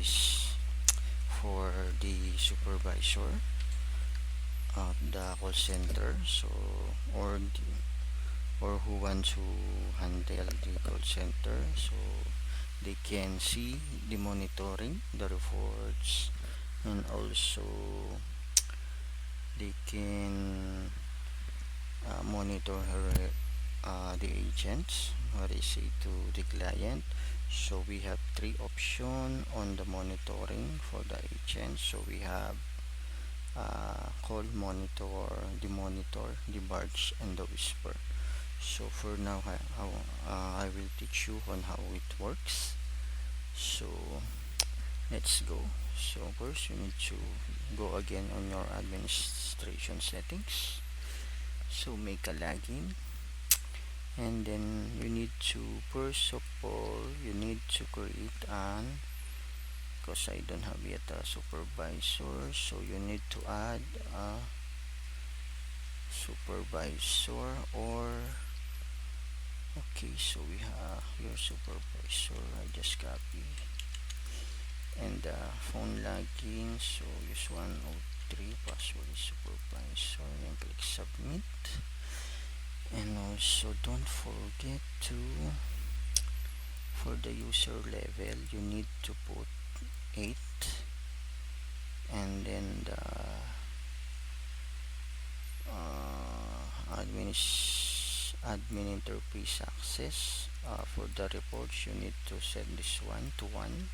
is for the supervisor of the call center, so or who wants to handle the call center, so they can see the monitoring, the reports, and also they can monitor the agents what they say to the client. So we have three options on the monitoring for the agent. So we have call monitor, the barge, and the whisper. So for now, I will teach you on how it works. So let's go. So first you need to go again on your administration settings. So make a login, and then you need to, first of all, you need to create an, because I don't have yet a supervisor, so you need to add a supervisor. Or okay, so we have your supervisor. I just copy, and phone login, so use 103, password is supervisor, and click submit. And also don't forget to, for the user level, you need to put 8, and then the admin interface access, for the reports you need to set this one to 1,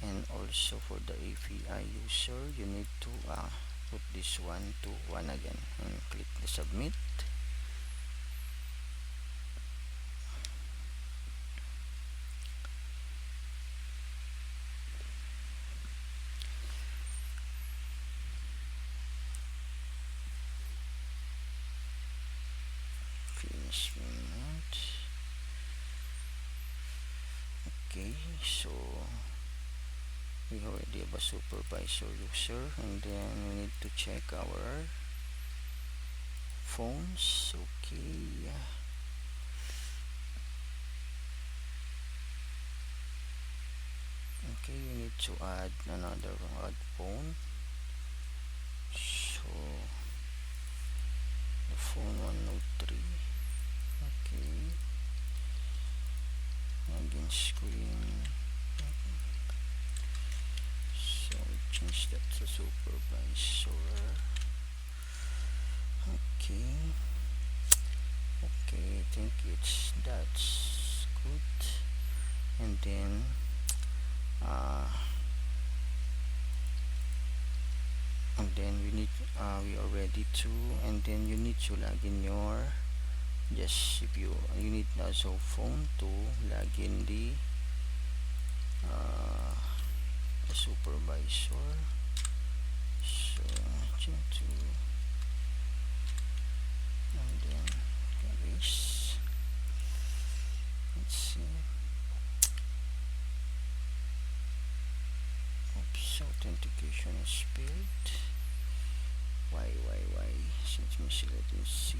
and also for the API user you need to put this one to 1 again, and click the submit. Finish payment. Okay, so we already have a supervisor user, and then we need to check our phones. Okay, okay, we need to add another phone. So the phone 103. Okay, login screen. So we change that to supervisor. Okay, I think that's good. And then we are ready to, and then you need to log in your, just if you need also phone to log in the supervisor. So change to, and then erase. Let's see. Oops, authentication is failed. Why? Since me select C.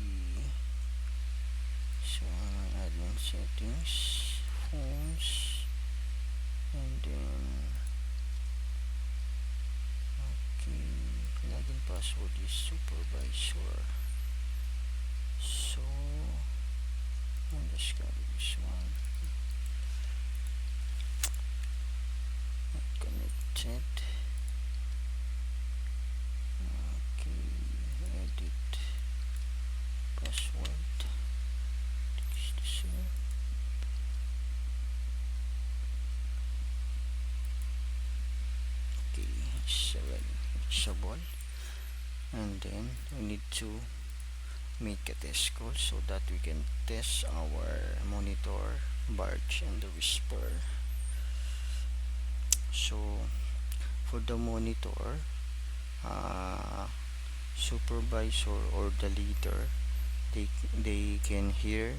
So admin settings, phones, and then okay, login password is supervisor. So I'm just copy this one. Not connected. Edit password. Okay, 7 reachable, and then we need to make a test call so that we can test our monitor, barge, and the whisper. So for the monitor, supervisor or the leader, they can hear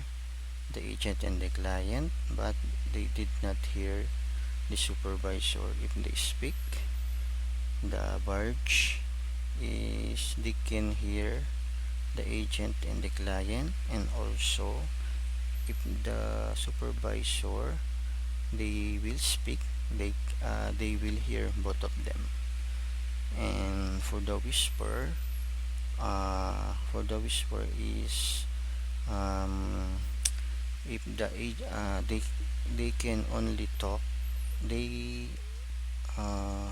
the agent and the client, but they did not hear the supervisor if they speak. The barge is, they can hear the agent and the client, and also if the supervisor, they will speak, they will hear both of them. And for the whisper is, um, if they can only talk, they uh,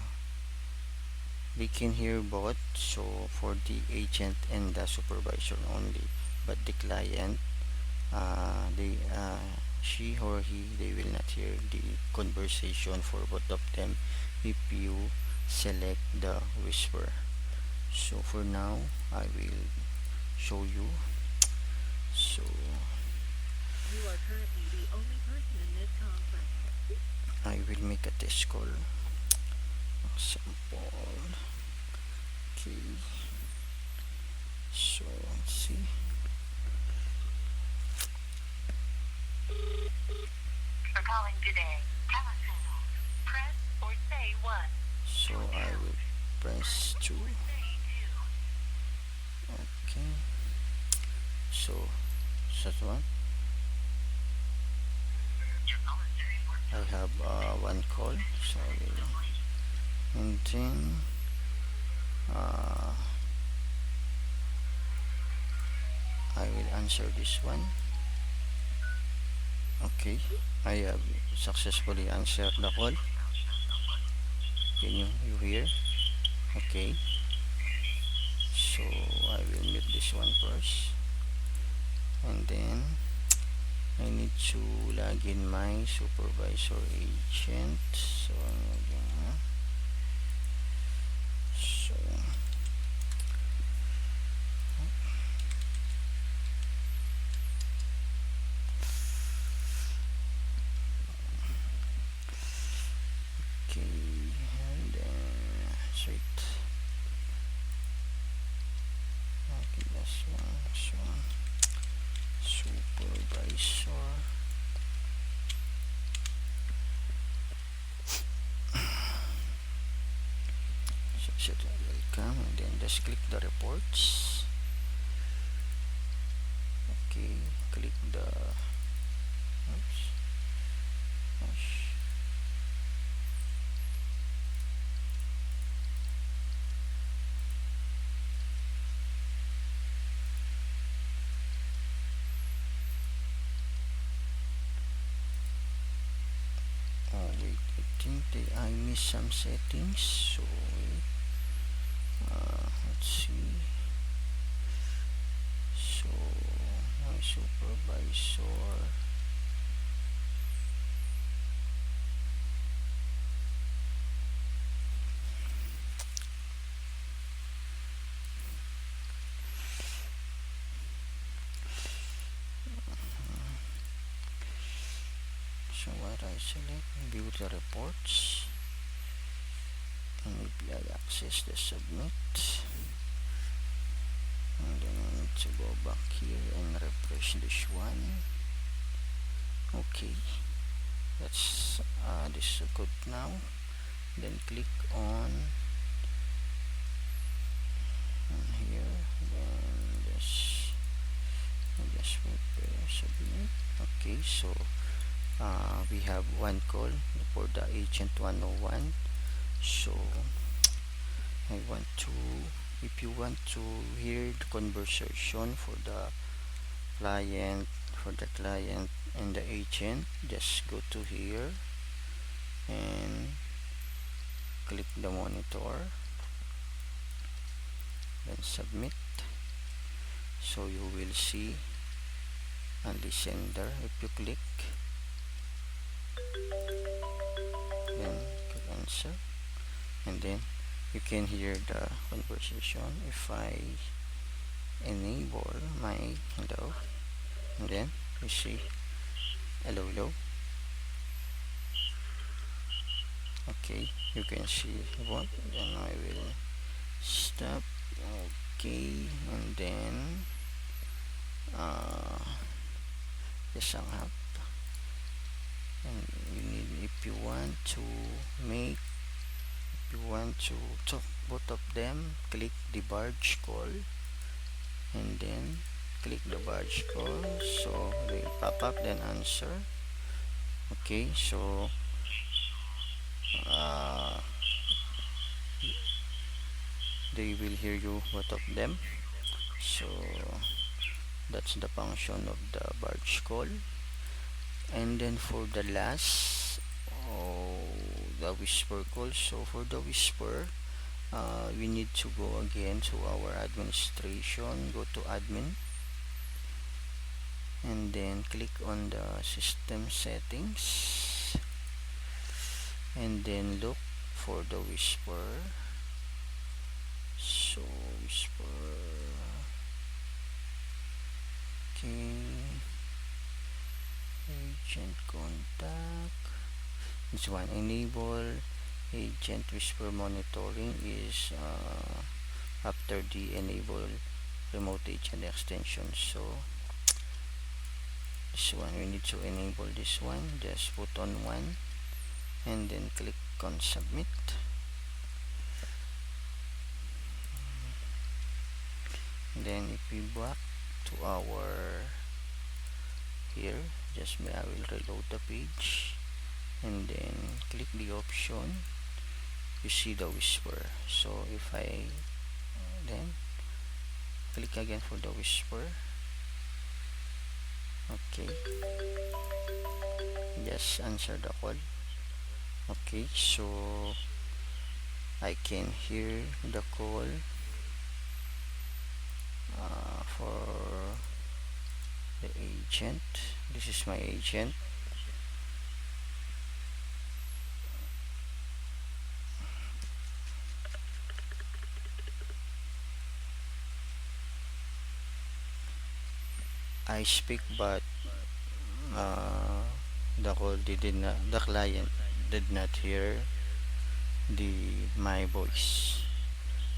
they can hear both, so for the agent and the supervisor only, but the client, they she or he, they will not hear the conversation for both of them if you select the whisper. So for now I will show you. So You are currently the only person in this conference. I will make a test call sample. Okay, so let's see. For calling today, telephone. Press or say 1. So I will press 2. Say 2. Okay, so that one. Your call is very important. I have one call, so I will, and then uh, I will answer this one. Okay, I have successfully answered the call. Can you hear? Okay, so I will mute this one first, and then I need to log in my supervisor agent. So so okay, and then sweet. Okay, that's one. So supervisor. So welcome, and then just click the reports. Okay, click the, oops, gosh. Oh wait, I think I missed some settings. So wait, let's see. So my supervisor. So what I select, view the reports, and maybe I access the submit, and then I need to go back here and refresh this one. Okay, that's this is good now. Then click on here, then just prepare submit. Okay, so we have one call for the agent 101. So I want to, if you want to hear the conversation for the client, and the agent, just go to here and click the monitor, then submit. So you will see a listener. If you click, then click answer, and then you can hear the conversation. If I enable my hello, and then you see hello hello. Okay, you can see what, then I will stop. Okay, and then just hang up. And you need, if you want to make, if you want to talk both of them, click the barge call, and then click the barge call, so they pop up, then answer. Okay, so uh, they will hear you both of them. So that's the function of the barge call. And then for the last, oh, the whisper call. So for the whisper, we need to go again to our administration, go to admin, and then click on the system settings, and then look for the whisper. So whisper, okay, agent contact, this one, enable agent whisper monitoring is after the enable remote agent extension. So this one, we need to enable this one, just put on one and then click on submit. Then if we back to our here, just I will reload the page and then click the option, you see the whisper. So if I then click again for the whisper, okay, just answer the call. Okay, so I can hear the call for the agent. This is my agent. I speak, but uh, the client did not hear the my voice.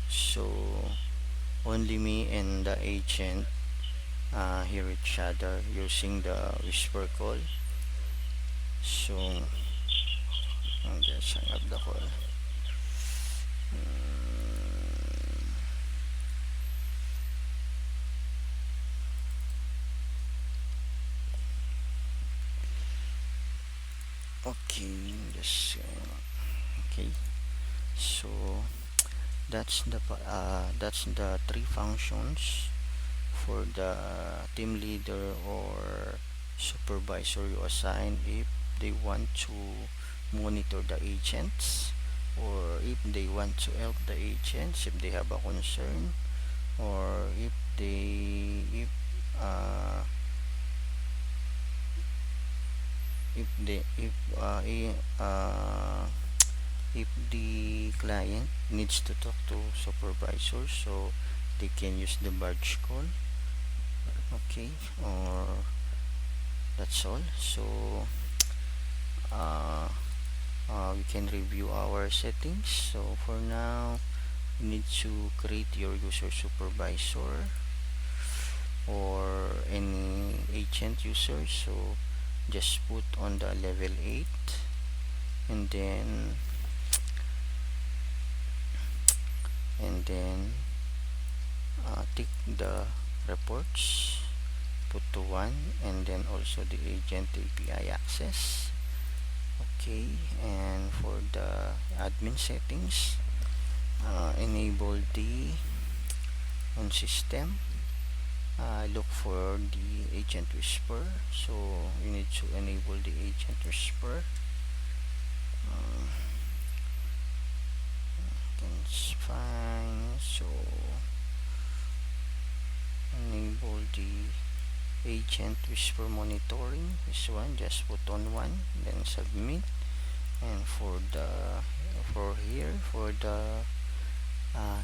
So only me and the agent hear each other using the whisper call. So I'll just hang up the call. Okay, just okay. So that's the three functions for the team leader or supervisor you assign if they want to monitor the agents, or if they want to help the agents if they have a concern, or uh, if they if the client needs to talk to supervisor, so they can use the barge call. Okay, or that's all. So uh, we can review our settings. So for now, you need to create your user supervisor or any agent user. So just put on the level 8 and then tick the reports, put to 1, and then also the agent API access. Okay, and for the admin settings, enable the on system, look for the agent whisper. So you need to enable the agent whisper. It's fine. So enable the agent whisper monitoring, this one, just put on 1 then submit. And for the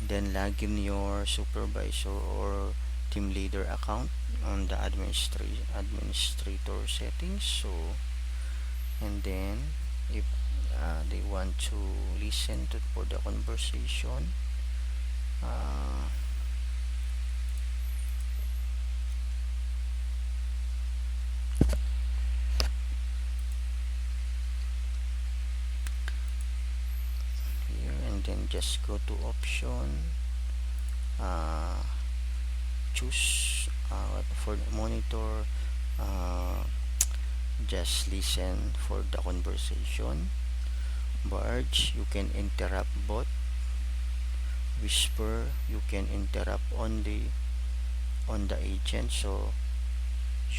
then log in your supervisor or team leader account on the administrator settings. So and then if they want to listen to for the conversation, uh, here, and then just go to option, uh, choose for the monitor, just listen for the conversation, Barge, you can interrupt both. Whisper, you can interrupt on the agent. So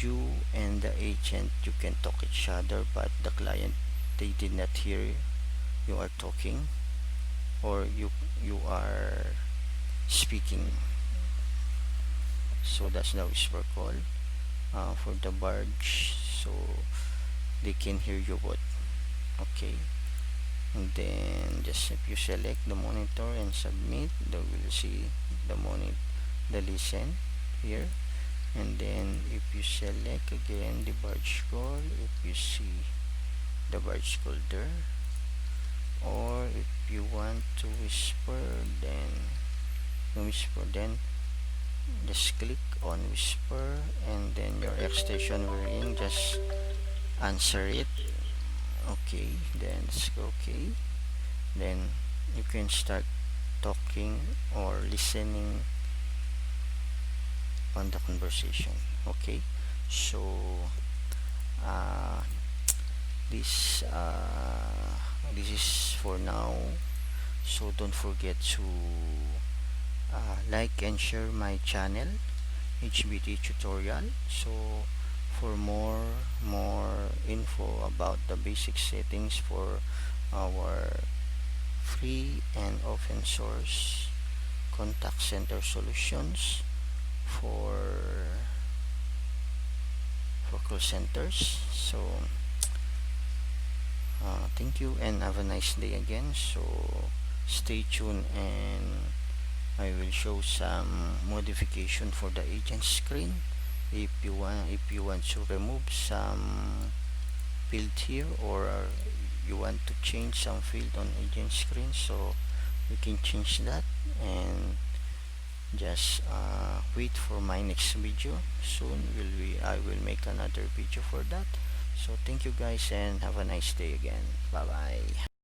you and the agent, you can talk each other, but the client, they did not hear you are talking, or you are speaking. So that's the whisper call for the barge. So they can hear you both. Okay, and then just if you select the monitor and submit, they will see the monitor, the listen here. And then if you select again the barge call, if you see the barge call there, or if you want to whisper, then just click on whisper, and then your extension will ring, just answer it. Okay, then let's go. Okay, then you can start talking or listening on the conversation. Okay, so uh, this is for now. So don't forget to like and share my channel, HBT tutorial. So for more info about the basic settings for our free and open source contact center solutions for call centers. So thank you and have a nice day again. So stay tuned, and I will show some modification for the agent screen. If you want to remove some field here, or you want to change some field on agent screen, so you can change that. And just wait for my next video. Soon I will make another video for that. So thank you guys, and have a nice day again. Bye bye.